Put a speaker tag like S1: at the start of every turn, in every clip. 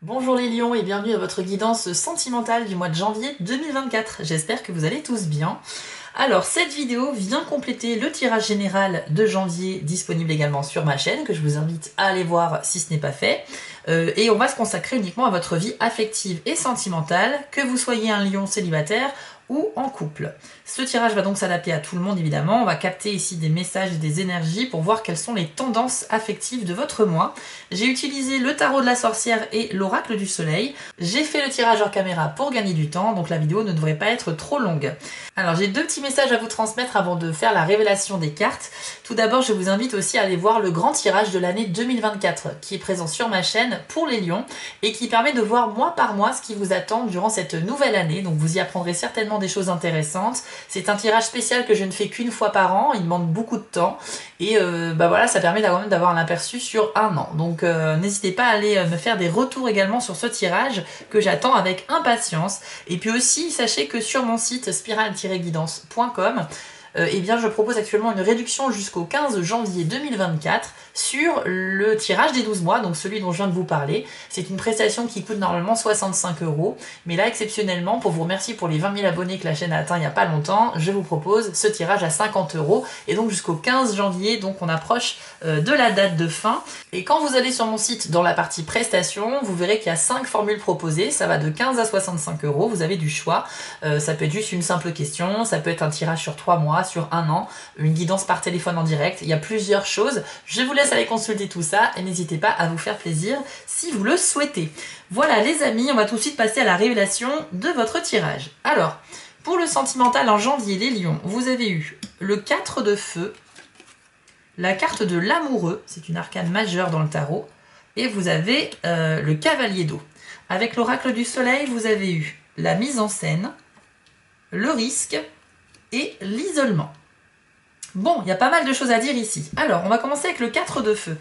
S1: Bonjour les lions et bienvenue à votre guidance sentimentale du mois de janvier 2024. J'espère que vous allez tous bien. Alors cette vidéo vient compléter le tirage général de janvier disponible également sur ma chaîne que je vous invite à aller voir si ce n'est pas fait. Et on va se consacrer uniquement à votre vie affective et sentimentale, que vous soyez un lion célibataire ou en couple. Ce tirage va donc s'adapter à tout le monde évidemment. On va capter ici des messages et des énergies pour voir quelles sont les tendances affectives de votre mois. J'ai utilisé le tarot de la sorcière et l'oracle du soleil. J'ai fait le tirage hors caméra pour gagner du temps, donc la vidéo ne devrait pas être trop longue. Alors j'ai deux petits messages à vous transmettre avant de faire la révélation des cartes. Tout d'abord, je vous invite aussi à aller voir le grand tirage de l'année 2024 qui est présent sur ma chaîne pour les lions et qui permet de voir mois par mois ce qui vous attend durant cette nouvelle année. Donc vous y apprendrez certainement des choses intéressantes. C'est un tirage spécial que je ne fais qu'une fois par an, il demande beaucoup de temps et voilà, ça permet quand même d'avoir un aperçu sur un an. Donc n'hésitez pas à aller me faire des retours également sur ce tirage que j'attends avec impatience. Et puis aussi, sachez que sur mon site spiral-guidance.com, eh bien, je propose actuellement une réduction jusqu'au 15 janvier 2024 sur le tirage des 12 mois, donc celui dont je viens de vous parler. C'est une prestation qui coûte normalement 65 €, mais là, exceptionnellement, pour vous remercier pour les 20 000 abonnés que la chaîne a atteint il n'y a pas longtemps, je vous propose ce tirage à 50 €, et donc jusqu'au 15 janvier, donc on approche de la date de fin. Et quand vous allez sur mon site, dans la partie prestations, vous verrez qu'il y a 5 formules proposées, ça va de 15 à 65 €, vous avez du choix. Ça peut être juste une simple question, ça peut être un tirage sur 3 mois, sur un an, une guidance par téléphone en direct, il y a plusieurs choses. Je vous laisse aller consulter tout ça et n'hésitez pas à vous faire plaisir si vous le souhaitez. Voilà les amis, on va tout de suite passer à la révélation de votre tirage. Alors, pour le sentimental en janvier, les lions, vous avez eu le 4 de feu, la carte de l'amoureux, c'est une arcane majeure dans le tarot, et vous avez le cavalier d'eau. Avec l'oracle du soleil, vous avez eu la mise en scène, le risque et l'isolement. Bon, il y a pas mal de choses à dire ici. Alors, on va commencer avec le 4 de feu.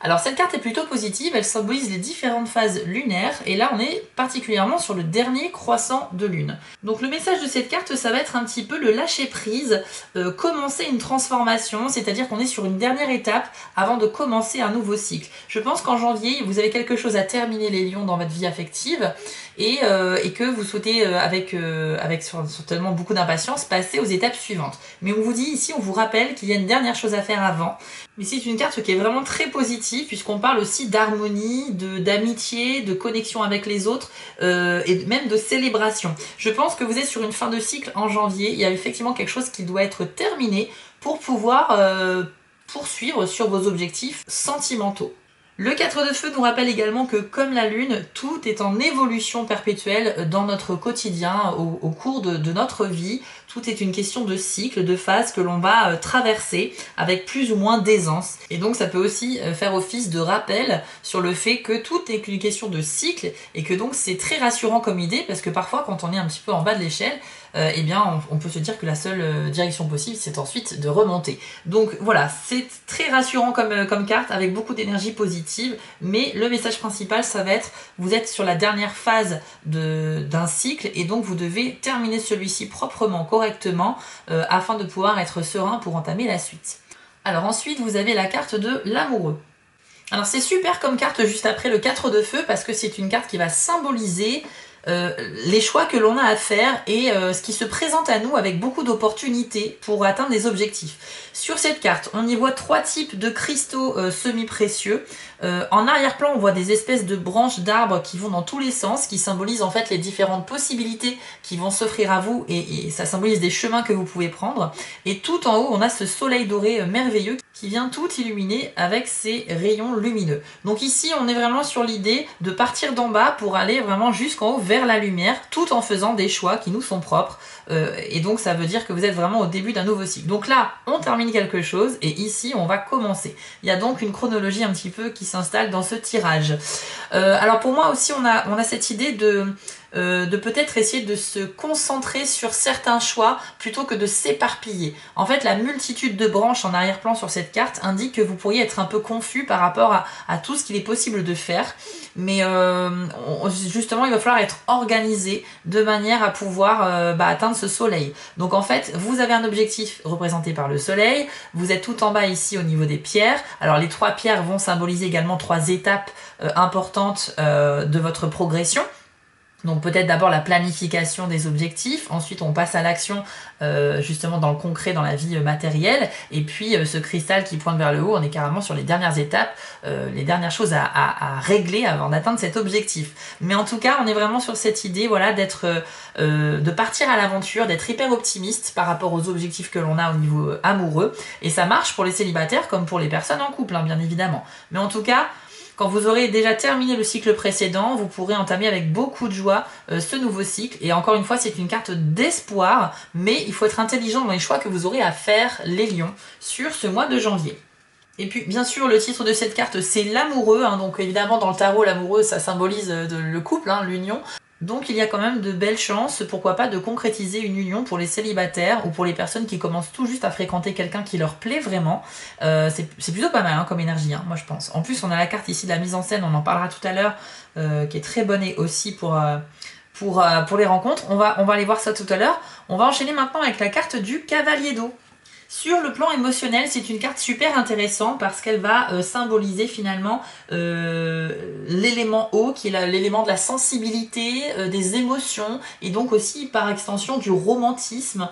S1: Alors, cette carte est plutôt positive, elle symbolise les différentes phases lunaires, et là, on est particulièrement sur le dernier croissant de lune. Donc, le message de cette carte, ça va être un petit peu le lâcher-prise, commencer une transformation, c'est-à-dire qu'on est sur une dernière étape avant de commencer un nouveau cycle. Je pense qu'en janvier, vous avez quelque chose à terminer les lions dans votre vie affective, et que vous souhaitez, avec certainement beaucoup d'impatience, passer aux étapes suivantes. Mais on vous dit ici, on vous rappelle qu'il y a une dernière chose à faire avant, mais c'est une carte qui est vraiment très positive, puisqu'on parle aussi d'harmonie, d'amitié, de connexion avec les autres, et même de célébration. Je pense que vous êtes sur une fin de cycle en janvier, il y a effectivement quelque chose qui doit être terminé pour pouvoir poursuivre sur vos objectifs sentimentaux. Le 4 de feu nous rappelle également que, comme la lune, tout est en évolution perpétuelle dans notre quotidien, au cours de notre vie. Tout est une question de cycle, de phase que l'on va traverser avec plus ou moins d'aisance. Et donc ça peut aussi faire office de rappel sur le fait que tout est une question de cycle et que donc c'est très rassurant comme idée, parce que parfois quand on est un petit peu en bas de l'échelle, eh bien on peut se dire que la seule direction possible c'est ensuite de remonter. Donc voilà, c'est très rassurant comme carte avec beaucoup d'énergie positive, mais le message principal ça va être vous êtes sur la dernière phase d'un cycle et donc vous devez terminer celui-ci proprement, correctement, afin de pouvoir être serein pour entamer la suite. Alors ensuite vous avez la carte de l'amoureux. Alors c'est super comme carte juste après le 4 de feu, parce que c'est une carte qui va symboliser les choix que l'on a à faire et ce qui se présente à nous avec beaucoup d'opportunités pour atteindre des objectifs. Sur cette carte, on y voit 3 types de cristaux semi-précieux. En arrière-plan, on voit des espèces de branches d'arbres qui vont dans tous les sens, qui symbolisent en fait les différentes possibilités qui vont s'offrir à vous, et ça symbolise des chemins que vous pouvez prendre. Et tout en haut, on a ce soleil doré merveilleux qui vient tout illuminer avec ses rayons lumineux. Donc ici, on est vraiment sur l'idée de partir d'en bas pour aller vraiment jusqu'en haut vers la lumière, tout en faisant des choix qui nous sont propres. Et donc ça veut dire que vous êtes vraiment au début d'un nouveau cycle. Donc là, on termine quelque chose et ici, on va commencer. Il y a donc une chronologie un petit peu qui s'installe dans ce tirage. Alors pour moi aussi, on a cette idée de peut-être essayer de se concentrer sur certains choix plutôt que de s'éparpiller. En fait, la multitude de branches en arrière-plan sur cette carte indique que vous pourriez être un peu confus par rapport à tout ce qu'il est possible de faire, mais justement il va falloir être organisé de manière à pouvoir atteindre ce soleil. Donc en fait, vous avez un objectif représenté par le soleil, vous êtes tout en bas ici au niveau des pierres. Alors les 3 pierres vont symboliser également 3 étapes importantes de votre progression. Donc peut-être d'abord la planification des objectifs, ensuite on passe à l'action justement dans le concret, dans la vie matérielle, et puis ce cristal qui pointe vers le haut, on est carrément sur les dernières étapes, les dernières choses à régler avant d'atteindre cet objectif. Mais en tout cas, on est vraiment sur cette idée, voilà, de partir à l'aventure, d'être hyper optimiste par rapport aux objectifs que l'on a au niveau amoureux, et ça marche pour les célibataires comme pour les personnes en couple, hein, bien évidemment. Mais en tout cas, quand vous aurez déjà terminé le cycle précédent, vous pourrez entamer avec beaucoup de joie ce nouveau cycle. Et encore une fois, c'est une carte d'espoir, mais il faut être intelligent dans les choix que vous aurez à faire, les lions, sur ce mois de janvier. Et puis, bien sûr, le titre de cette carte, c'est l'amoureux. Hein, donc évidemment, dans le tarot, l'amoureux, ça symbolise le couple, hein, l'union. Donc il y a quand même de belles chances, pourquoi pas, de concrétiser une union pour les célibataires ou pour les personnes qui commencent tout juste à fréquenter quelqu'un qui leur plaît vraiment. C'est plutôt pas mal hein, comme énergie, hein, moi je pense. En plus on a la carte ici de la mise en scène, on en parlera tout à l'heure, qui est très bonne et aussi pour les rencontres. On va aller voir ça tout à l'heure. On va enchaîner maintenant avec la carte du cavalier d'eau. Sur le plan émotionnel, c'est une carte super intéressante parce qu'elle va symboliser finalement l'élément eau, qui est l'élément de la sensibilité, des émotions, et donc aussi par extension du romantisme.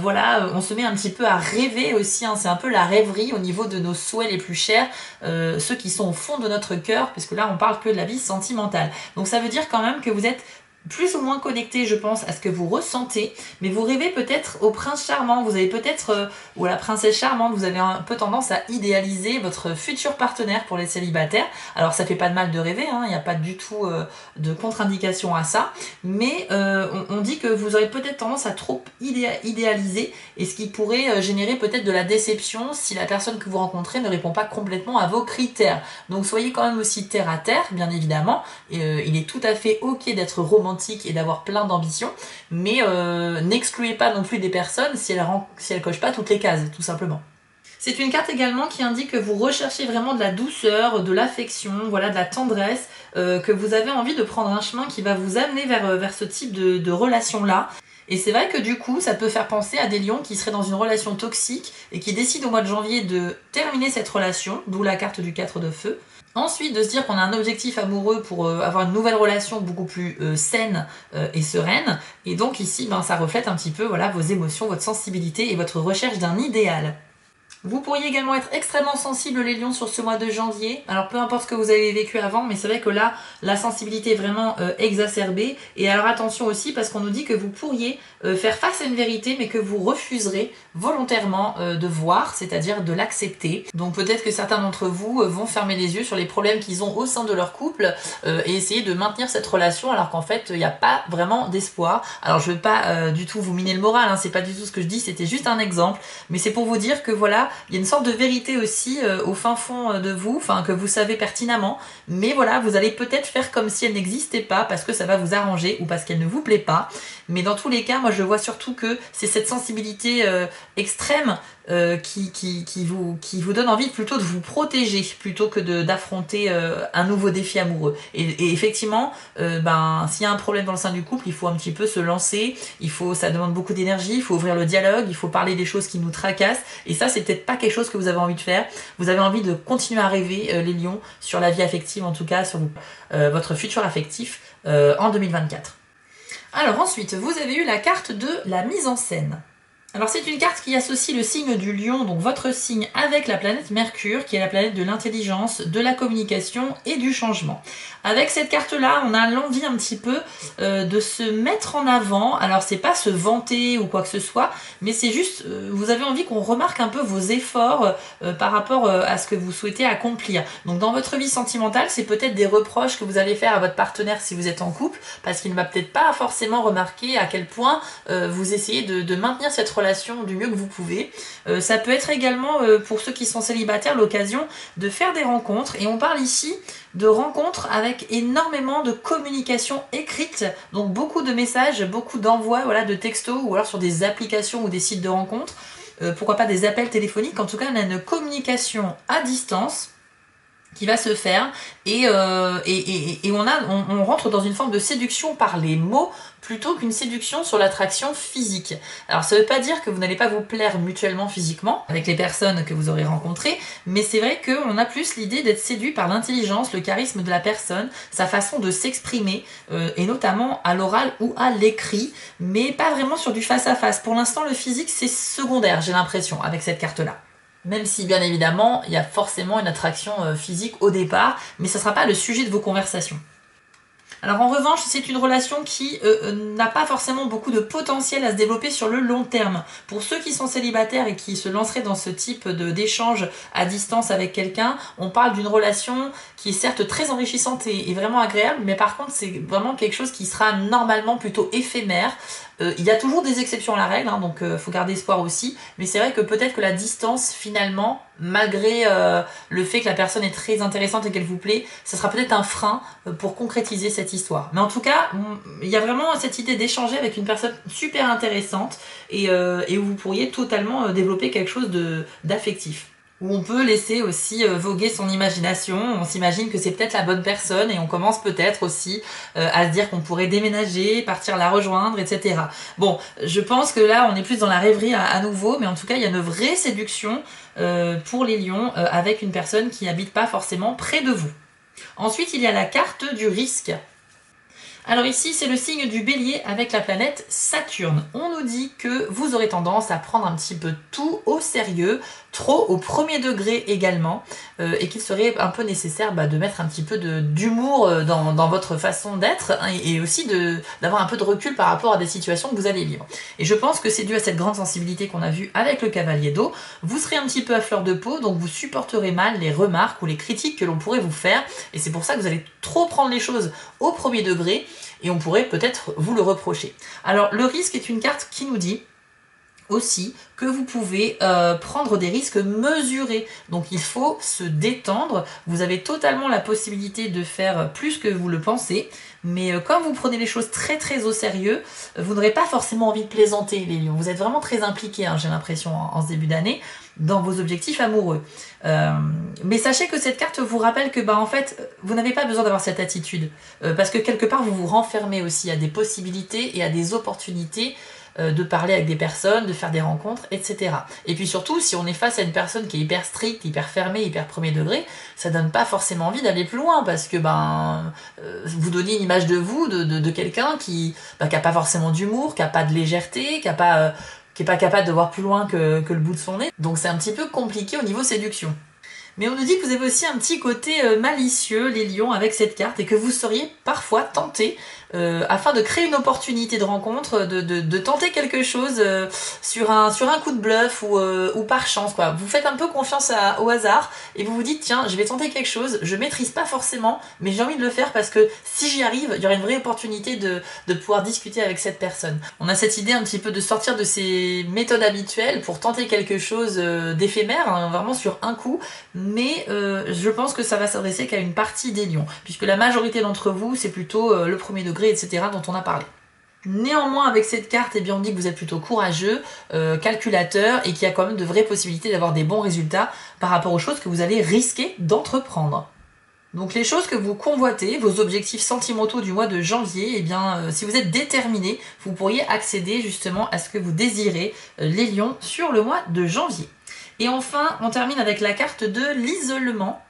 S1: Voilà, on se met un petit peu à rêver aussi, hein, c'est un peu la rêverie au niveau de nos souhaits les plus chers, ceux qui sont au fond de notre cœur, parce que là on parle que de la vie sentimentale. Donc ça veut dire quand même que vous êtes plus ou moins connecté, je pense, à ce que vous ressentez, mais vous rêvez peut-être au prince charmant, vous avez peut-être, ou à la princesse charmante, vous avez un peu tendance à idéaliser votre futur partenaire pour les célibataires. Alors ça fait pas de mal de rêver, hein, il n'y a pas du tout de contre-indication à ça, mais on dit que vous aurez peut-être tendance à trop idéaliser, et ce qui pourrait générer peut-être de la déception si la personne que vous rencontrez ne répond pas complètement à vos critères. Donc soyez quand même aussi terre à terre, bien évidemment, et il est tout à fait ok d'être romantique et d'avoir plein d'ambitions, mais n'excluez pas non plus des personnes si elles cochent pas toutes les cases, tout simplement. C'est une carte également qui indique que vous recherchez vraiment de la douceur, de l'affection, voilà, de la tendresse, que vous avez envie de prendre un chemin qui va vous amener vers ce type de relation-là. Et c'est vrai que du coup, ça peut faire penser à des lions qui seraient dans une relation toxique et qui décident au mois de janvier de terminer cette relation, d'où la carte du 4 de feu. Ensuite, de se dire qu'on a un objectif amoureux pour avoir une nouvelle relation beaucoup plus saine et sereine. Et donc ici, ça reflète un petit peu voilà, vos émotions, votre sensibilité et votre recherche d'un idéal. Vous pourriez également être extrêmement sensible les lions sur ce mois de janvier. Alors peu importe ce que vous avez vécu avant, mais c'est vrai que là, la sensibilité est vraiment exacerbée. Et alors attention aussi parce qu'on nous dit que vous pourriez faire face à une vérité, mais que vous refuserez volontairement de voir, c'est-à-dire de l'accepter. Donc peut-être que certains d'entre vous vont fermer les yeux sur les problèmes qu'ils ont au sein de leur couple et essayer de maintenir cette relation alors qu'en fait, il n'y a pas vraiment d'espoir. Alors je ne veux pas du tout vous miner le moral, hein, c'est pas du tout ce que je dis, c'était juste un exemple. Mais c'est pour vous dire que voilà, il y a une sorte de vérité aussi au fin fond de vous, enfin que vous savez pertinemment, mais voilà, vous allez peut-être faire comme si elle n'existait pas parce que ça va vous arranger ou parce qu'elle ne vous plaît pas. Mais dans tous les cas, moi je vois surtout que c'est cette sensibilité extrême qui vous donne envie plutôt de vous protéger plutôt que d'affronter un nouveau défi amoureux. Et effectivement, s'il y a un problème dans le sein du couple, il faut un petit peu se lancer, ça demande beaucoup d'énergie, il faut ouvrir le dialogue, il faut parler des choses qui nous tracassent, et ça c'est peut-être pas quelque chose que vous avez envie de faire. Vous avez envie de continuer à rêver, les lions, sur la vie affective, en tout cas sur votre futur affectif en 2024. Alors ensuite, vous avez eu la carte de la mise en scène. Alors c'est une carte qui associe le signe du lion, donc votre signe, avec la planète Mercure, qui est la planète de l'intelligence, de la communication et du changement. Avec cette carte-là, on a l'envie un petit peu de se mettre en avant. Alors c'est pas se vanter ou quoi que ce soit, mais c'est juste, vous avez envie qu'on remarque un peu vos efforts par rapport à ce que vous souhaitez accomplir. Donc dans votre vie sentimentale, c'est peut-être des reproches que vous allez faire à votre partenaire si vous êtes en couple, parce qu'il ne va peut-être pas forcément remarquer à quel point vous essayez de maintenir cette relation relation du mieux que vous pouvez. Ça peut être également, pour ceux qui sont célibataires, l'occasion de faire des rencontres. Et on parle ici de rencontres avec énormément de communication écrite, donc beaucoup de messages, beaucoup d'envois, voilà, de textos, ou alors sur des applications ou des sites de rencontres. Pourquoi pas des appels téléphoniques. En tout cas, on a une communication à distance qui va se faire et on rentre dans une forme de séduction par les mots plutôt qu'une séduction sur l'attraction physique. Alors ça veut pas dire que vous n'allez pas vous plaire mutuellement physiquement avec les personnes que vous aurez rencontrées, mais c'est vrai qu'on a plus l'idée d'être séduit par l'intelligence, le charisme de la personne, sa façon de s'exprimer, et notamment à l'oral ou à l'écrit, mais pas vraiment sur du face-à-face. Pour l'instant, le physique, c'est secondaire, j'ai l'impression, avec cette carte-là. Même si, bien évidemment, il y a forcément une attraction physique au départ, mais ce ne sera pas le sujet de vos conversations. Alors en revanche, c'est une relation qui n'a pas forcément beaucoup de potentiel à se développer sur le long terme. Pour ceux qui sont célibataires et qui se lanceraient dans ce type d'échange à distance avec quelqu'un, on parle d'une relation qui est certes très enrichissante et vraiment agréable, mais par contre c'est vraiment quelque chose qui sera normalement plutôt éphémère. Il y a toujours des exceptions à la règle, hein, donc faut garder espoir aussi, mais c'est vrai que peut-être que la distance finalement, malgré le fait que la personne est très intéressante et qu'elle vous plaît, ça sera peut-être un frein pour concrétiser cette histoire. Mais en tout cas, il y a vraiment cette idée d'échanger avec une personne super intéressante et où vous pourriez totalement développer quelque chose d'affectif. Où on peut laisser aussi voguer son imagination, on s'imagine que c'est peut-être la bonne personne et on commence peut-être aussi à se dire qu'on pourrait déménager, partir la rejoindre, etc. Bon, je pense que là on est plus dans la rêverie à nouveau, mais en tout cas il y a une vraie séduction pour les lions avec une personne qui n'habite pas forcément près de vous. Ensuite il y a la carte du risque. Alors ici, c'est le signe du bélier avec la planète Saturne. On nous dit que vous aurez tendance à prendre un petit peu tout au sérieux, trop au premier degré également, et qu'il serait un peu nécessaire de mettre un petit peu d'humour dans votre façon d'être, hein, et aussi d'avoir un peu de recul par rapport à des situations que vous allez vivre. Et je pense que c'est dû à cette grande sensibilité qu'on a vue avec le cavalier d'eau. Vous serez un petit peu à fleur de peau, donc vous supporterez mal les remarques ou les critiques que l'on pourrait vous faire, et c'est pour ça que vous allez trop prendre les choses au premier degré, et on pourrait peut-être vous le reprocher. Alors le risque est une carte qui nous dit aussi que vous pouvez prendre des risques mesurés. Donc il faut se détendre. Vous avez totalement la possibilité de faire plus que vous le pensez. Mais comme vous prenez les choses très très au sérieux, vous n'aurez pas forcément envie de plaisanter les lions. Vous êtes vraiment très impliqués, hein, j'ai l'impression, en ce début d'année, dans vos objectifs amoureux. Mais sachez que cette carte vous rappelle que en fait, vous n'avez pas besoin d'avoir cette attitude. Parce que quelque part, vous vous renfermez aussi à des possibilités et à des opportunités de parler avec des personnes, de faire des rencontres, etc. Et puis surtout, si on est face à une personne qui est hyper stricte, hyper fermée, hyper premier degré, ça donne pas forcément envie d'aller plus loin, parce que vous donnez une image de vous, de quelqu'un qui a pas forcément d'humour, qui a pas de légèreté, qui est pas capable de voir plus loin que le bout de son nez. Donc c'est un petit peu compliqué au niveau séduction. Mais on nous dit que vous avez aussi un petit côté malicieux, les lions, avec cette carte, et que vous seriez parfois tenté, afin de créer une opportunité de rencontre, de tenter quelque chose sur un coup de bluff ou par chance, quoi. Vous faites un peu confiance au hasard, et vous vous dites, tiens, je vais tenter quelque chose, je maîtrise pas forcément, mais j'ai envie de le faire parce que si j'y arrive, il y aura une vraie opportunité de pouvoir discuter avec cette personne. On a cette idée un petit peu de sortir de ses méthodes habituelles pour tenter quelque chose d'éphémère, hein, vraiment sur un coup, mais je pense que ça va s'adresser qu'à une partie des lions, puisque la majorité d'entre vous, c'est plutôt le premier degré, etc., dont on a parlé. Néanmoins, avec cette carte, eh bien, on dit que vous êtes plutôt courageux, calculateur, et qu'il y a quand même de vraies possibilités d'avoir des bons résultats par rapport aux choses que vous allez risquer d'entreprendre. Donc les choses que vous convoitez, vos objectifs sentimentaux du mois de janvier, eh bien, si vous êtes déterminé, vous pourriez accéder justement à ce que vous désirez, les lions, sur le mois de janvier. Et enfin, on termine avec la carte de l'isolement.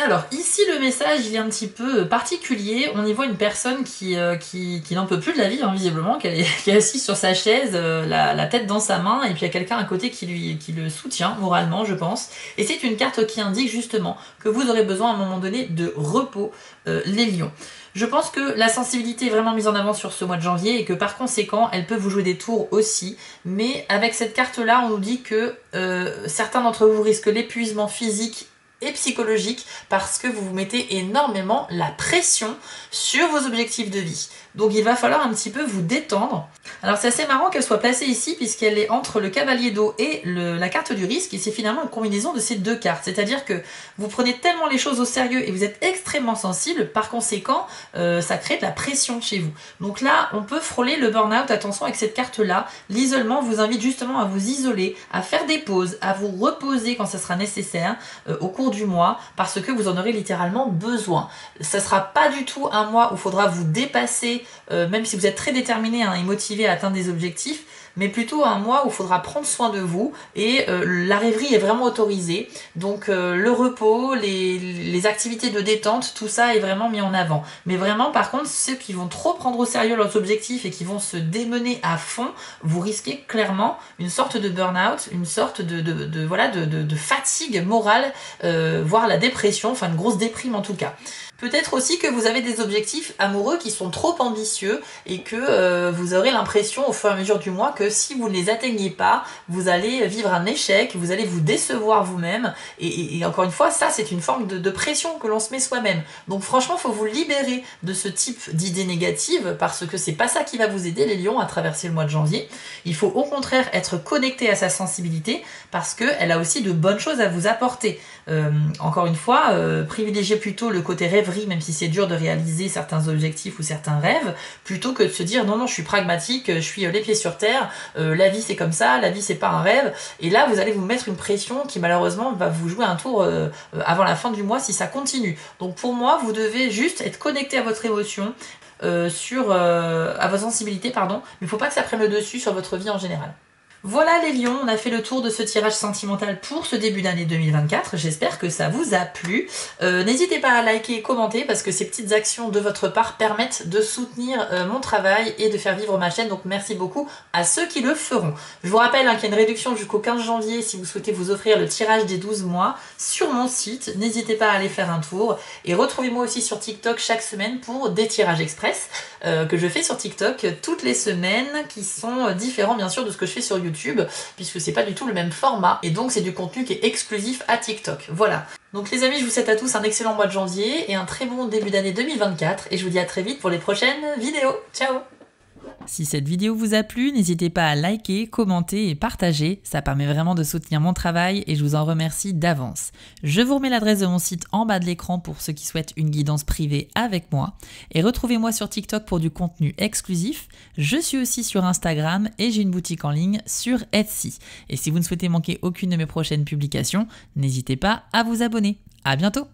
S1: Alors ici le message il est un petit peu particulier, on y voit une personne qui n'en peut plus de la vie, hein, visiblement, qui est assise sur sa chaise, la tête dans sa main, et puis il y a quelqu'un à côté qui le soutient moralement, je pense. Et c'est une carte qui indique justement que vous aurez besoin à un moment donné de repos, les lions. Je pense que la sensibilité est vraiment mise en avant sur ce mois de janvier et que par conséquent, elle peut vous jouer des tours aussi. Mais avec cette carte-là, on nous dit que certains d'entre vous risquent l'épuisement physique et psychologique parce que vous vous mettez énormément la pression sur vos objectifs de vie. Donc il va falloir un petit peu vous détendre. Alors c'est assez marrant qu'elle soit placée ici puisqu'elle est entre le cavalier d'eau et la carte du risque et c'est finalement une combinaison de ces deux cartes. C'est-à-dire que vous prenez tellement les choses au sérieux et vous êtes extrêmement sensible, par conséquent ça crée de la pression chez vous. Donc là on peut frôler le burn-out, attention avec cette carte-là. L'isolement vous invite justement à vous isoler, à faire des pauses, à vous reposer quand ça sera nécessaire au cours du mois parce que vous en aurez littéralement besoin. Ça sera pas du tout un mois où il faudra vous dépasser même si vous êtes très déterminé et motivé à atteindre des objectifs, mais plutôt un mois où il faudra prendre soin de vous et la rêverie est vraiment autorisée. Donc le repos, les activités de détente, tout ça est vraiment mis en avant. Mais vraiment par contre ceux qui vont trop prendre au sérieux leurs objectifs et qui vont se démener à fond, vous risquez clairement une sorte de burn-out, une sorte de fatigue morale, voire la dépression, enfin une grosse déprime en tout cas. Peut-être aussi que vous avez des objectifs amoureux qui sont trop ambitieux et que vous aurez l'impression au fur et à mesure du mois que si vous ne les atteignez pas, vous allez vivre un échec, vous allez vous décevoir vous-même et encore une fois, ça c'est une forme de pression que l'on se met soi-même. Donc franchement, il faut vous libérer de ce type d'idées négatives parce que c'est pas ça qui va vous aider les lions à traverser le mois de janvier. Il faut au contraire être connecté à sa sensibilité parce qu'elle a aussi de bonnes choses à vous apporter. Encore une fois, privilégiez plutôt le côté rêverie, même si c'est dur de réaliser certains objectifs ou certains rêves, plutôt que de se dire non, je suis pragmatique, je suis les pieds sur terre, la vie c'est comme ça, la vie c'est pas un rêve, et là vous allez vous mettre une pression qui malheureusement va vous jouer un tour avant la fin du mois si ça continue. Donc pour moi, vous devez juste être connecté à votre émotion, à votre sensibilité, pardon, mais il faut pas que ça prenne le dessus sur votre vie en général. Voilà les lions, on a fait le tour de ce tirage sentimental pour ce début d'année 2024, j'espère que ça vous a plu. N'hésitez pas à liker et commenter parce que ces petites actions de votre part permettent de soutenir mon travail et de faire vivre ma chaîne, donc merci beaucoup à ceux qui le feront. Je vous rappelle qu'il y a une réduction jusqu'au 15 janvier si vous souhaitez vous offrir le tirage des 12 mois sur mon site, n'hésitez pas à aller faire un tour et retrouvez-moi aussi sur TikTok chaque semaine pour des tirages express que je fais sur TikTok toutes les semaines qui sont différents bien sûr de ce que je fais sur YouTube puisque c'est pas du tout le même format et donc c'est du contenu qui est exclusif à TikTok. Voilà. Donc les amis, je vous souhaite à tous un excellent mois de janvier et un très bon début d'année 2024 et je vous dis à très vite pour les prochaines vidéos. Ciao! Si cette vidéo vous a plu, n'hésitez pas à liker, commenter et partager, ça permet vraiment de soutenir mon travail et je vous en remercie d'avance. Je vous remets l'adresse de mon site en bas de l'écran pour ceux qui souhaitent une guidance privée avec moi et retrouvez-moi sur TikTok pour du contenu exclusif. Je suis aussi sur Instagram et j'ai une boutique en ligne sur Etsy. Et si vous ne souhaitez manquer aucune de mes prochaines publications, n'hésitez pas à vous abonner. À bientôt!